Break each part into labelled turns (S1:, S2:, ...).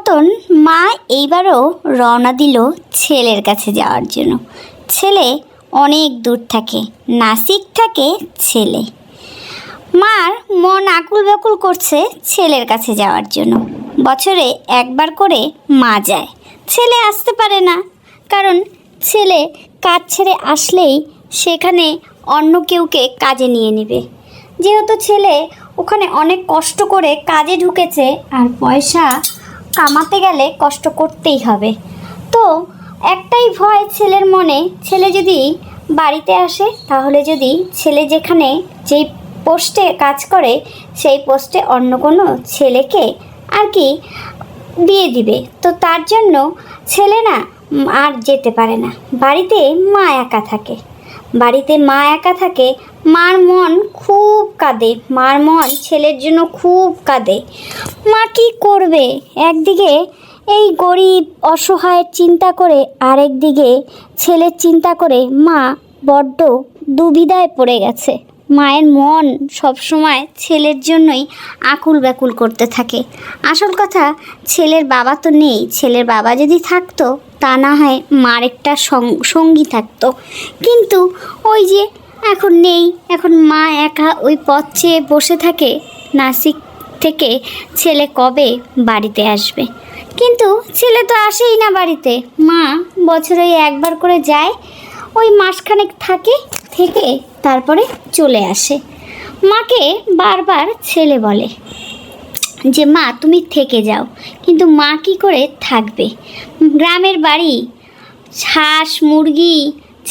S1: মতন মা এইবারও রওনা দিল ছেলের কাছে যাওয়ার জন্য। ছেলে অনেক দূর থাকে, নাসিক থাকে ছেলে। মার মন আকুল ব্যাকুল করছে ছেলের কাছে যাওয়ার জন্য। বছরে একবার করে মা যায়, ছেলে আসতে পারে না, কারণ ছেলে কাজ ছেড়ে আসলেই সেখানে অন্য কেউকে কাজে নিয়ে নেবে। যেহেতু ছেলে ওখানে অনেক কষ্ট করে কাজে ঢুকেছে, আর পয়সা কামাতে গেলে কষ্ট করতেই হবে। তো একটাই ভয় ছেলের মনে, ছেলে যদি বাড়িতে আসে তাহলে যদি ছেলে যেখানে যেই পোস্টে কাজ করে সেই পোস্টে অন্য কোনো ছেলেকে আর কি দিয়ে দিবে। তো তার জন্য ছেলে না আর যেতে পারে না। বাড়িতে মা একা থাকে, বাড়িতে মা একা থাকে, মার মন খুব কাঁদে, মার মন ছেলের জন্য খুব কাঁদে। মা কি করবে? একদিকে এই গরিব অসহায়ের চিন্তা করে, আরেকদিকে ছেলের চিন্তা করে মা বড্ড দুবিধায় পড়ে গেছে। মায়ের মন সবসময় ছেলের জন্যই আকুল ব্যাকুল করতে থাকে। আসল কথা, ছেলের বাবা তো নেই। ছেলের বাবা যদি থাকতো তা না হয় মার একটা সঙ্গী থাকতো, কিন্তু ওই যে এখন নেই। এখন মা একা ওই পথ চেয়ে বসে থাকে, নাসিক থেকে ছেলে কবে বাড়িতে আসবে। কিন্তু ছেলে তো আসেই না বাড়িতে। মা বছরে একবার করে যায়, ওই মাসখানেক থেকে তারপরে চলে আসে। মাকে বারবার ছেলে বলে যে মা তুমি থেকে যাও, কিন্তু মা কি করে থাকবে? গ্রামের বাড়ি, হাঁস মুরগি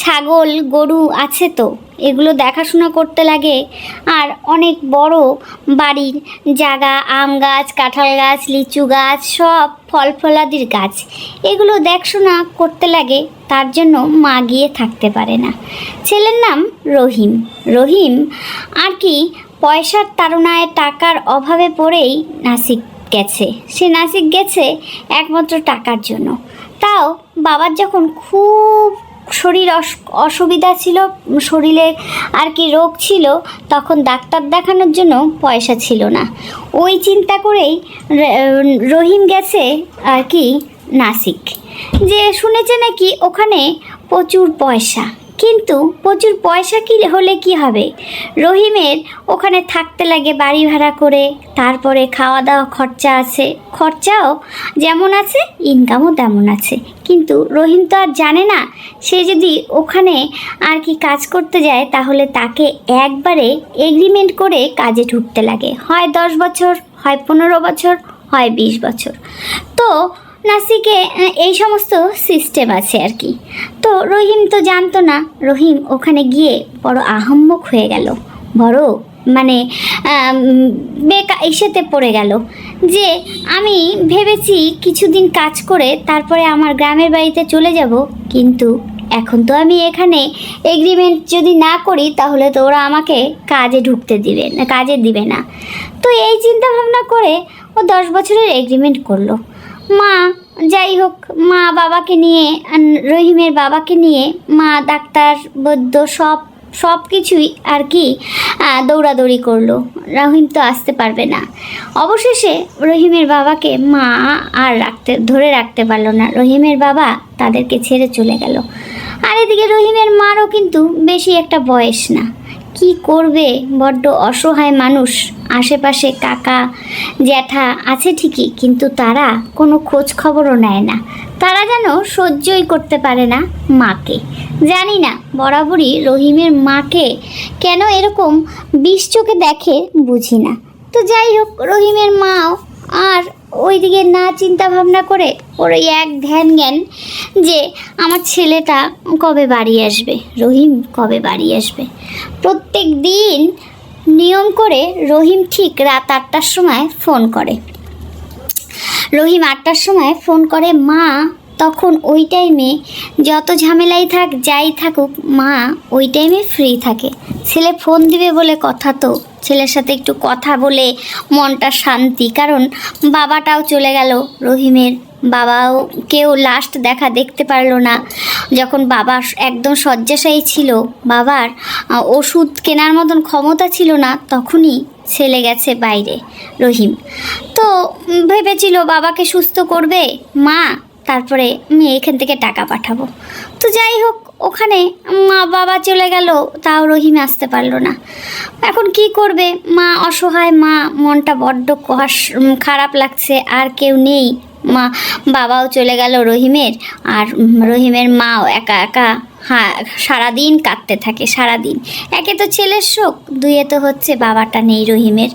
S1: ছাগল গরু আছে, তো এগুলো দেখাশোনা করতে লাগে। আর অনেক বড় বাড়ির জায়গা, আম গাছ, কাঁঠাল গাছ, লিচু গাছ, সব ফল ফলাদির গাছ, এগুলো দেখাশোনা করতে লাগে। তার জন্য মা গিয়ে থাকতে পারে না। ছেলের নাম রহিম। রহিম আর কি পয়সার তাড়নায়, টাকার অভাবে পড়েই নাসিক গেছে। সে নাসিক গেছে একমাত্র টাকার জন্য। তাও বাবার যখন খুব শরীর অসুবিধা ছিল, শরীরে আর কি রোগ ছিল, তখন ডাক্তার দেখানোর জন্য পয়সা ছিল না। ওই চিন্তা করেই রহিম গেছে আর কি নাসিক। যে শুনেছে নাকি ওখানে প্রচুর পয়সা, কিন্তু প্রচুর পয়সা কি হলে কি হবে? রহিমের ওখানে থাকতে লাগে বাড়ি ভাড়া করে, তারপরে খাওয়া দাওয়া খরচা আছে, খরচাও যেমন আছে ইনকামও তেমন আছে। কিন্তু রহিম তো আর জানে না, সে যদি ওখানে আর কি কাজ করতে যায় তাহলে তাকে একবারে এগ্রিমেন্ট করে কাজে ঢুকতে লাগে, হয় 10 বছর, হয় 15 বছর, হয় 20 বছর। তো নাসিকে এই সমস্ত সিস্টেম আছে আর কি। তো রহিম তো জানতো না। রহিম ওখানে গিয়ে বড় আহাম্মক হয়ে গেল, বড় মানে ইসেতে পড়ে গেল যে আমি ভেবেছি কিছুদিন কাজ করে তারপরে আমার গ্রামের বাড়িতে চলে যাব, কিন্তু এখন তো আমি এখানে এগ্রিমেন্ট যদি না করি তাহলে তো ওরা আমাকে কাজে ঢুকতে দিবে না, কাজে দিবে না। তো এই চিন্তা ভাবনা করে ও 10 বছরের এগ্রিমেন্ট করলো। মা যাই হোক, মা বাবাকে নিয়ে, রহিমের বাবাকে নিয়ে মা ডাক্তার বৈদ্য সব কিছুই আর কি দৌড়াদৌড়ি করলো। রহিম তো আসতে পারবে না। অবশেষে রহিমের বাবাকে মা আর ধরে রাখতে পারলো না। রহিমের বাবা তাদেরকে ছেড়ে চলে গেল। আর এদিকে রহিমের মারও কিন্তু বেশি একটা বয়স না। কি করবে? বড্ড অসহায় মানুষ। আশেপাশে কাকা জ্যাঠা আছে ঠিকই, কিন্তু তারা কোনো খোঁজ খবরও নেয় না। তারা যেন সহ্যই করতে পারে না মাকে। জানি না বরাবরই রহিমের মাকে কেন এরকম বিষ চোখে দেখে, বুঝি না। তো যাই হোক, রহিমের মাও আর ওইদিকে না চিন্তা ভাবনা করে ওর এক ধ্যান জ্ঞান যে আমার ছেলেটা কবে বাড়ি আসবে, রহিম কবে বাড়ি আসবে। প্রত্যেক দিন নিয়ম করে রহিম ঠিক রাত 8টার সময় ফোন করে। রহিম 8টার সময় ফোন করে, মা তখন ওই টাইমে যত ঝামেলাই থাক যাই থাকুক মা ওই টাইমে ফ্রি থাকে। ছেলে ফোন দিবে বলে কথা, তো ছেলের সাথে একটু কথা বলে মনটা শান্তি, কারণ বাবাটাও চলে গেল রহিমের। বাবাও কেউ লাস্ট দেখা দেখতে পারলো না। যখন বাবা একদম শয্যাশায়ী ছিল, বাবার ওষুধ কেনার মতন ক্ষমতা ছিল না, তখনই ছেলে গেছে বাইরে রহিম। তো ভেবেছিল বাবাকে সুস্থ করবে মা, তারপরে আমি এখান থেকে টাকা পাঠাবো। তো যাই হোক, ওখানে মা বাবা চলে গেল, তাও রহিম আসতে পারলো না। এখন কি করবে, মা অসহায়, মা মনটা বড্ড খারাপ লাগছে, আর কেউ নেই। মা বাবাও চলে গেল রহিমের, আর রহিমের মাও একা একা সারাদিন কাঁদতে থাকে। সারাদিন একে তো ছেলের শোক, দুইয়ে তো হচ্ছে বাবাটা নেই রহিমের।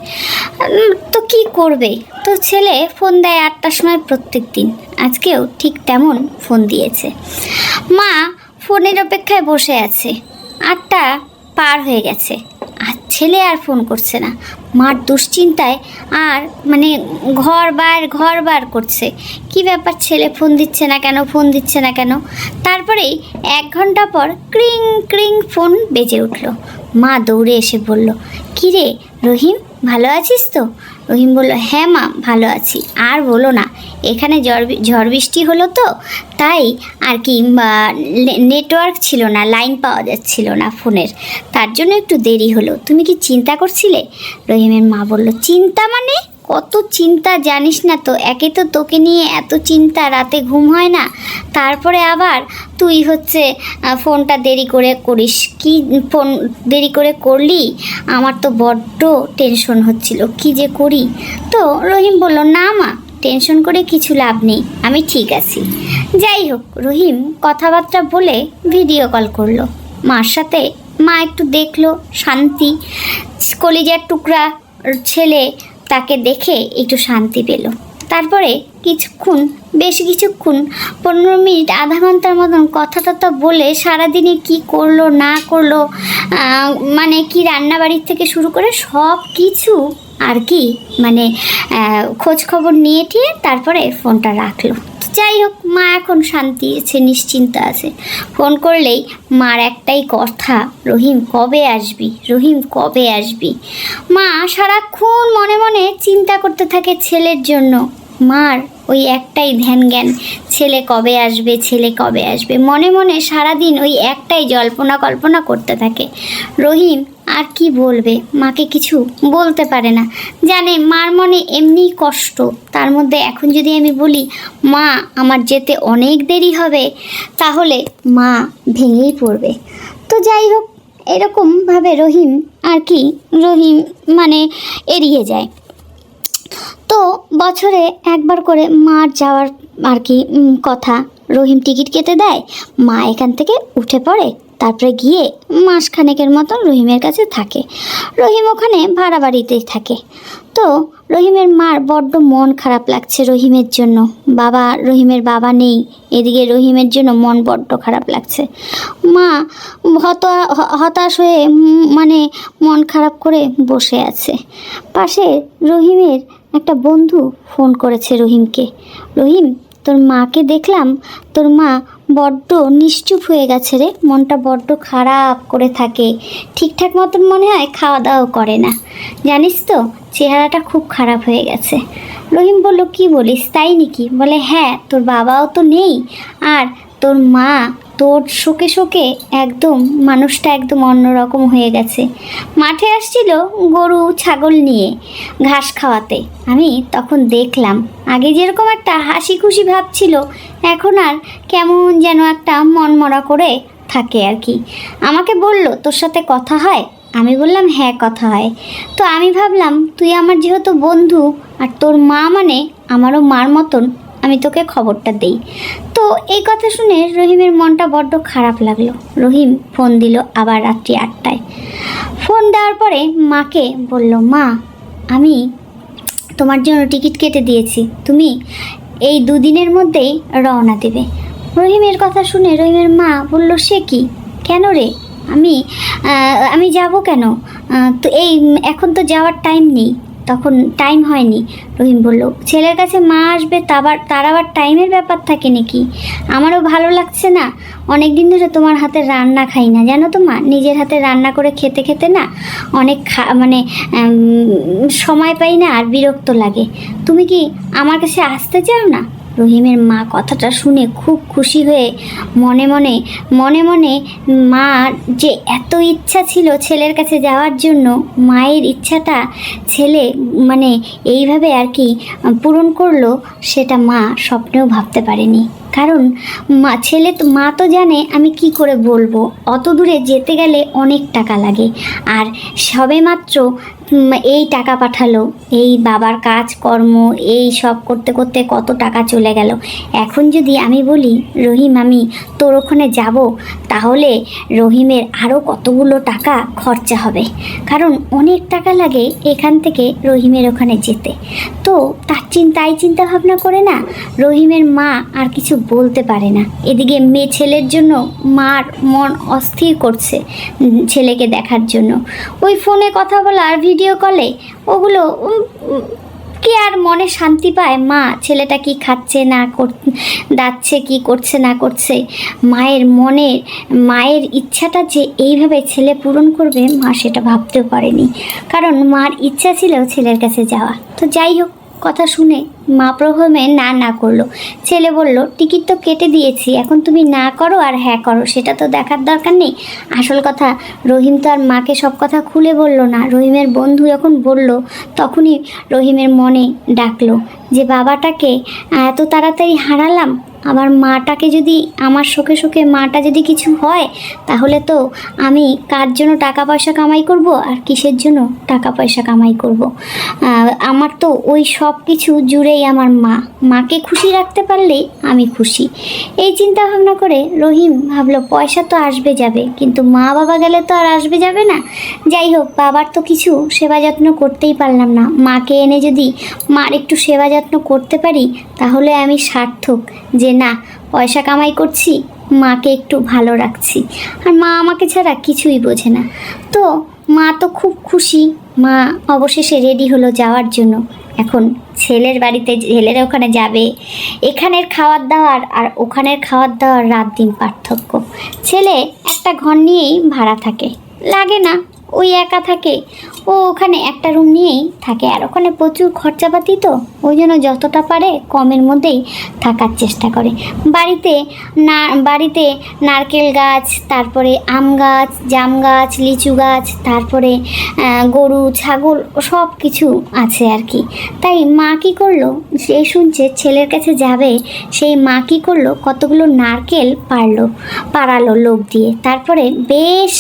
S1: তো কি করবে, তো ছেলে ফোন দেয় 8টার সময় প্রত্যেক দিন। আজকেও ঠিক তেমন ফোন দিয়েছে। মা ফোনের অপেক্ষায় বসে আছে। 8টা পার হয়ে গেছে, আর ছেলে আর ফোন করছে না। মার দুশ্চিন্তায় আর মানে ঘর বার করছে, কি ব্যাপার, ছেলে ফোন দিচ্ছে না কেন, ফোন দিচ্ছে না কেন। তারপরেই 1 ঘন্টা পর ক্রিং ক্রিং ফোন বেজে উঠল। মা দৌড়ে এসে বলল, কী রে রহিম, ভালো আছিস তো? রহিম বলল, হ্যাঁ মা ভালো আছি। আর বলো না, এখানে ঝড় বৃষ্টি হলো তো, তাই আর কি নেটওয়ার্ক ছিল না, লাইন পাওয়া যাচ্ছিল না ফোনের, তার জন্য একটু দেরি হলো। তুমি কি চিন্তা করছিলে? রহিমের মা বলল, চিন্তা মানে? কত চিন্তা জানিস না তো, একে তো তোকে নিয়ে এত চিন্তা, রাতে ঘুম হয় না, তারপরে আবার তুই হচ্ছে ফোনটা দেরি করে করিস। কি ফোন দেরি করে করলি? আমার তো বড্ড টেনশন হচ্ছিল, কি যে করি। তো রহিম বলল, না মা, টেনশন করে কিছু লাভ নেই, আমি ঠিক আছি। যাই হোক, রহিম কথাবার্তা বলে ভিডিও কল করলো মার সাথে। মা একটু দেখলো, শান্তি, কলিজার টুকরা ছেলে, তাকে দেখে একটু শান্তি পেল। তারপরে বেশ কিছুক্ষণ 15 মিনিট আধা ঘন্টার মতন কথা টথা বলে সারাদিনে কি করলো না করলো, মানে কি রান্নাবাড়ির থেকে শুরু করে সব কিছু আর কি মানে খোঁজ খবর নিয়ে টিয়ে তারপরে ফোনটা রাখলো। যাই হোক, মা এখন শান্তি আছে, নিশ্চিন্ত আছে। ফোন করলেই মার একটাই কথা, রহিম কবে আসবি, রহিম কবে আসবি। মা সারাক্ষণ মনে মনে চিন্তা করতে থাকে ছেলের জন্য। মার ওই একটাই ধ্যান জ্ঞান, ছেলে কবে আসবে, ছেলে কবে আসবে, মনে মনে সারাদিন ওই একটাই জল্পনা কল্পনা করতে থাকে। রহিম আর কি বলবে, মাকে কিছু বলতে পারে না, জানে মার মনে এমনিই কষ্ট। তার মধ্যে এখন যদি আমি বলি মা আমার যেতে অনেক দেরি হবে, তাহলে মা ভেঙেই পড়বে। তো যাই হোক, এরকমভাবে রহিম মানে এড়িয়ে যায়। তো বছরে একবার করে মার যাওয়ার আর কি কথা, রহিম টিকিট কেটে দেয়, মা এখান থেকে উঠে পড়ে, তারপরে গিয়ে মাসখানেকের মতন রহিমের কাছে থাকে। রহিম ওখানে ভাড়া বাড়িতেই থাকে। তো রহিমের মার বড্ড মন খারাপ লাগছে রহিমের জন্য। রহিমের বাবা নেই, এদিকে রহিমের জন্য মন বড্ড খারাপ লাগছে। মা হতাশ হয়ে মানে মন খারাপ করে বসে আছে। পাশে রহিমের একটা বন্ধু ফোন করেছে রহিমকে, রহিম তোর মাকে দেখলাম, তোর মা বড্ড নিশ্চুপ হয়ে গেছে রে, মনটা বড্ড খারাপ করে থাকে, ঠিকঠাক মতন মনে হয় খাওয়া দাওয়া করে না, জানিস তো চেহারাটা খুব খারাপ হয়ে গেছে। রহিম বলল, কি বলিস, তাই নাকি? বলে, হ্যাঁ, তোর বাবাও তো নেই, আর তোর মা তোর শোকে শোকে একদম মানুষটা একদম অন্যরকম হয়ে গেছে। মাঠে আসছিল গরু ছাগল নিয়ে ঘাস খাওয়াতে, আমি তখন দেখলাম, আগে যেরকম একটা হাসি খুশি ভাব ছিল, এখন আর কেমন যেন একটা মনমরা করে থাকে আর কি। আমাকে বলল, তোর সাথে কথা হয়? আমি বললাম, হ্যাঁ কথা হয়। তো আমি ভাবলাম তুই আমার যেহেতু বন্ধু, আর তোর মা মানে আমারও মার মতন, আমি তোকে খবরটা দেই। তো এই কথা শুনে রহিমের মনটা বড্ড খারাপ লাগলো। রহিম ফোন দিল আবার রাত্রি 8টায়। ফোন দেওয়ার পরে মাকে বলল, মা আমি তোমার জন্য টিকিট কেটে দিয়েছি, তুমি এই 2 দিনের মধ্যেই রওনা দেবে। রহিমের কথা শুনে রহিমের মা বলল, সে কি, কেন রে, আমি যাব কেন? তো এখন তো যাওয়ার টাইম নেই, তখন টাইম হয়নি। রহিম বলল, ছেলের কাছে মা আসবে তার আবার টাইমের ব্যাপার থাকে নাকি? আমারও ভালো লাগছে না, অনেক দিন ধরে তোমার হাতে রান্না খাই না, জানো তো মা, নিজের হাতে রান্না করে খেতে খেতে না অনেক মানে সময় পাই না আর বিরক্ত লাগে। তুমি কি আমার কাছে আসতে চাও না? রহিমের মা কথাটা শুনে খুব খুশি হয়ে মনে মনে মার যে এত ইচ্ছা ছিল ছেলের কাছে যাওয়ার জন্য, মায়ের ইচ্ছাটা ছেলে মানে এইভাবে আর কি পূরণ করলো, সেটা মা স্বপ্নেও ভাবতে পারেনি। কারণ মা তো জানে আমি কি করে বলবো, অত দূরে যেতে গেলে অনেক টাকা লাগে, আর সবেমাত্র এই টাকা পাঠালো, এই বাবার কাজকর্ম এই সব করতে করতে কত টাকা চলে গেল। এখন যদি আমি বলি রহিম আমি তোর ওখানে যাব, তাহলে রহিমের আরও কতগুলো টাকা খরচা হবে, কারণ অনেক টাকা লাগে এখান থেকে রহিমের ওখানে যেতে। তো তাই চিন্তা ভাবনা করে না রহিমের মা আর কিছু বলতে পারে না। এদিকে মেয়ে ছেলের জন্য মার মন অস্থির করছে ছেলেকে দেখার জন্য। ওই ফোনে কথা বলা আর ভিডিও কলে ওগুলো কি আর মনে শান্তি পায়? মা ছেলেটা কি খাচ্ছে না যাচ্ছে, কি করছে না করছে, মায়ের ইচ্ছাটা যে এইভাবে ছেলে পূরণ করবে মা সেটা ভাবতেও পারেনি, কারণ মার ইচ্ছা ছিল ছেলের কাছে যাওয়া। তো যাই হোক, কথা শুনে মা প্রথমে না করলো। ছেলে বলল, টিকিট তো কেটে দিয়েছি, এখন তুমি না করো আর হ্যাঁ করো সেটা তো দেখার দরকার নেই। আসল কথা, রহিম তো আর মাকে সব কথা খুলে বলল না। রহিমের বন্ধু যখন বলল, তখনই রহিমের মনে ডাকলো যে বাবাটাকে এত তাড়াতাড়ি হারালাম, আবার মাটাকে যদি আমার শোকে মাটা যদি কিছু হয়, তাহলে তো আমি কার জন্য টাকা পয়সা কামাই করব আর কিসের জন্য টাকা পয়সা কামাই করব? আমার তো ওই সব কিছু জুড়েই আমার মাকে খুশি রাখতে পারলেই আমি খুশি। এই চিন্তা ভাবনা করে রহিম ভাবলো পয়সা তো আসবে যাবে, কিন্তু মা বাবা গেলে তো আর আসবে যাবে না। যাই হোক, বাবার তো কিছু সেবা যত্ন করতেই পারলাম না, মাকে এনে যদি মার একটু সেবা যত্ন করতে পারি তাহলে আমি সার্থক, যে না পয়সা কামাই করছি, মাকে একটু ভালো রাখছি। আর মা আমাকে ছাড়া কিছুই বোঝে না। তো মা তো খুব খুশি। মা অবশেষে রেডি হলো যাওয়ার জন্য। এখন ছেলের বাড়িতে, ছেলের ওখানে যাবে। এখানের খাওয়ার দাওয়ার আর ওখানের খাওয়ার দাওয়ার রাত দিন পার্থক্য। ছেলে একটা ঘর নিয়েই ভাড়া থাকে, লাগে না, ওই একা থাকে, ও ওখানে একটা রুম নিয়েই থাকে। আর ওখানে প্রচুর খরচাপাতি, তো ওই জন্য যতটা পারে কমের মধ্যেই থাকার চেষ্টা করে। বাড়িতে নারকেল গাছ, তারপরে আম গাছ, জাম গাছ, লিচু গাছ, তারপরে গরু ছাগল সব কিছু আছে আর কি। তাই মা কী করলো, সে শুনছে ছেলের কাছে যাবে, সেই মা কী করলো, কতগুলো নারকেল পাড়ালো লোক দিয়ে। তারপরে বেশ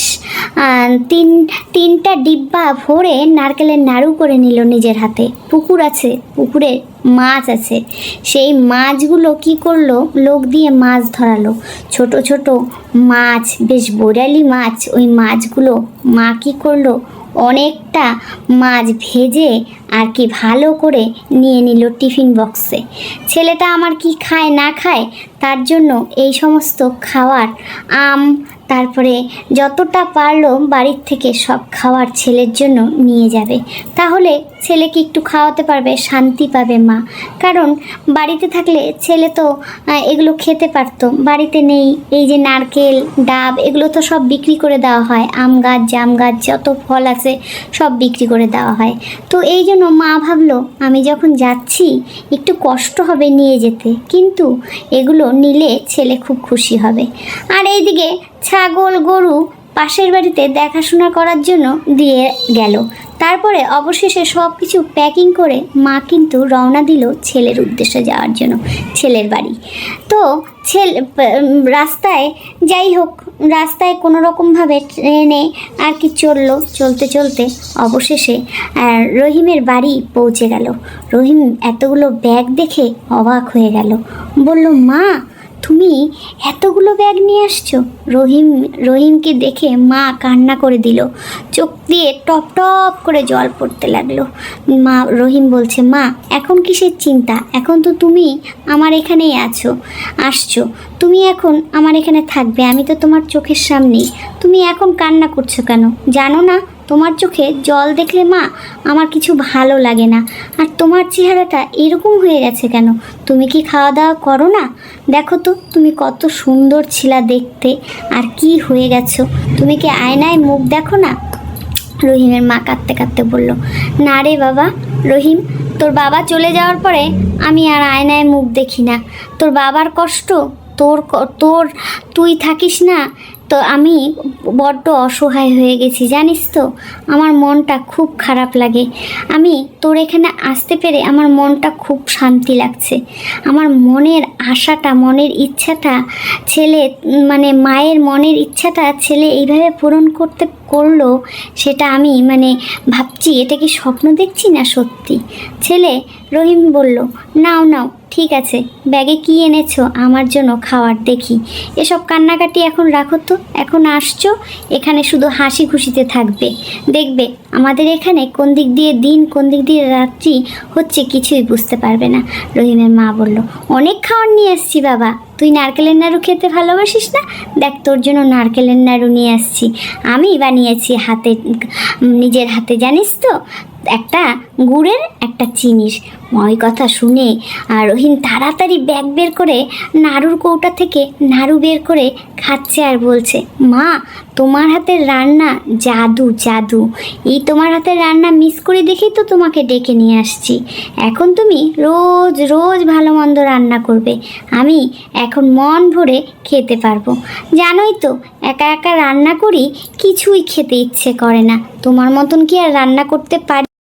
S1: তিনটা ডিব্বা ভরে নারকেলের নাড়ু করে নিল নিজের হাতে। পুকুর আছে, পুকুরে মাছ আছে, সেই মাছগুলো কি করলো, লোক দিয়ে মাছ ধরালো, ছোট ছোট মাছ, বেশ বোরালি মাছ। ওই মাছগুলো মা কি করলো, অনেকটা মাছ ভেজে আর কি ভালো করে নিয়ে নিল টিফিন বক্সে। ছেলেটা আমার কি খায় না খায়, তার জন্য এই সমস্ত খাওয়ার আম, তারপরে যতটা পারলো বাড়ির থেকে সব খাওয়ার ছেলের জন্য নিয়ে যাবে। তাহলে ছেলেকে একটু খাওয়াতে পারবে, শান্তি পাবে মা। কারণ বাড়িতে থাকলে ছেলে তো এগুলো খেতে পারতো, বাড়িতে নেই। এই যে নারকেল, ডাব, এগুলো তো সব বিক্রি করে দেওয়া হয়, আম গাছ, জাম গাছ, যত ফল আছে সব বিক্রি করে দেওয়া হয়। তো এই জন্য মা ভাবলো আমি যখন যাচ্ছি একটু কষ্ট হবে নিয়ে যেতে, কিন্তু এগুলো নিলে ছেলে খুব খুশি হবে। আর এইদিকে ছাগল গরু পাশের বাড়িতে দেখাশোনা করার জন্য দিয়ে গেল। তারপরে অবশেষে সব কিছু প্যাকিং করে মা কিন্তু রওনা দিল ছেলের উদ্দেশ্যে যাওয়ার জন্য, ছেলের বাড়ি। তো রাস্তায় কোনো রকমভাবে ট্রেনে আর কি চলতে অবশেষে রহিমের বাড়ি পৌঁছে গেল। রহিম এতগুলো ব্যাগ দেখে অবাক হয়ে গেল, বলল, মা তুমি এতগুলো ব্যাগ নিয়ে আসছো? রহিমকে দেখে মা কান্না করে দিল, চোখ দিয়ে টপ টপ করে জল পড়তে লাগলো। রহিম বলছে, মা এখন কিসের চিন্তা, এখন তো তুমি আমার এখানেই আসছো, তুমি এখন আমার এখানে থাকবে, আমি তো তোমার চোখের সামনেই, তুমি এখন কান্না করছো কেন? জানো না তোমার চোখে জল দেখলে মা আমার কিছু ভালো লাগে না। আর তোমার চেহারাটা এরকম হয়ে গেছে কেন? তুমি কি খাওয়া দাওয়া করো না? দেখো তো তুমি কত সুন্দর ছিলা দেখতে, আর কি হয়ে গেছো? তুমি কি আয়নায় মুখ দেখো না? রহিমের মা কাঁদতে কাঁদতে বলল, না রে বাবা রহিম, তোর বাবা চলে যাওয়ার পরে আমি আর আয়নায় মুখ দেখি না। তোর বাবার কষ্ট, তোর তুই থাকিস না, তো আমি বড্ড অসহায় হয়ে গেছি জানিস তো। আমার মনটা খুব খারাপ লাগে। আমি তোর এখানে আসতে পেরে আমার মনটা খুব শান্তি লাগছে। আমার মনের আশাটা, মনের ইচ্ছাটা ছেলে, মানে মায়ের মনের ইচ্ছাটা ছেলে এইভাবে পূরণ করলো, সেটা আমি ভাবছি এটা কি স্বপ্ন দেখছি না সত্যি। ছেলে রহিম বলল, নাও নাও ঠিক আছে, ব্যাগে কি এনেছো আমার জন্য খাওয়ার দেখি। এসব কান্নাকাটি এখন রাখো তো, এখন আসছো এখানে শুধু হাসি খুশিতে থাকবে। দেখবে আমাদের এখানে কোন দিক দিয়ে দিন কোন দিক দিয়ে রাত্রি হচ্ছে কিছুই বুঝতে পারবে না। রহিমের মা বলল, অনেক খাওয়ার নিয়ে আসছি বাবা, তুই নারকেলের নাড়ু খেতে ভালোবাসিস না? দেখ তোর জন্য নারকেলের নাড়ু নিয়ে আসছি, আমি বানিয়েছি নিজের হাতে, জানিস তো, একটা গুড়ের একটা চিনির। ওই কথা শুনে রহিম তাড়াতাড়ি ব্যাগ বের করে নাড়ুর কৌটা থেকে নাড়ু বের করে খাচ্ছে আর বলছে, মা তোমার হাতের রান্না জাদু জাদু। এই তোমার হাতের রান্না মিস করে দেখেই তো তোমাকে ডেকে নিয়ে আসছি। এখন তুমি রোজ রোজ ভালো মন্দ রান্না করবে, আমি এখন মন ভরে খেতে পারবো। জানোই তো একা একা রান্না করি, কিছুই খেতে ইচ্ছে করে না। তোমার মতন কি আর রান্না করতে পারি?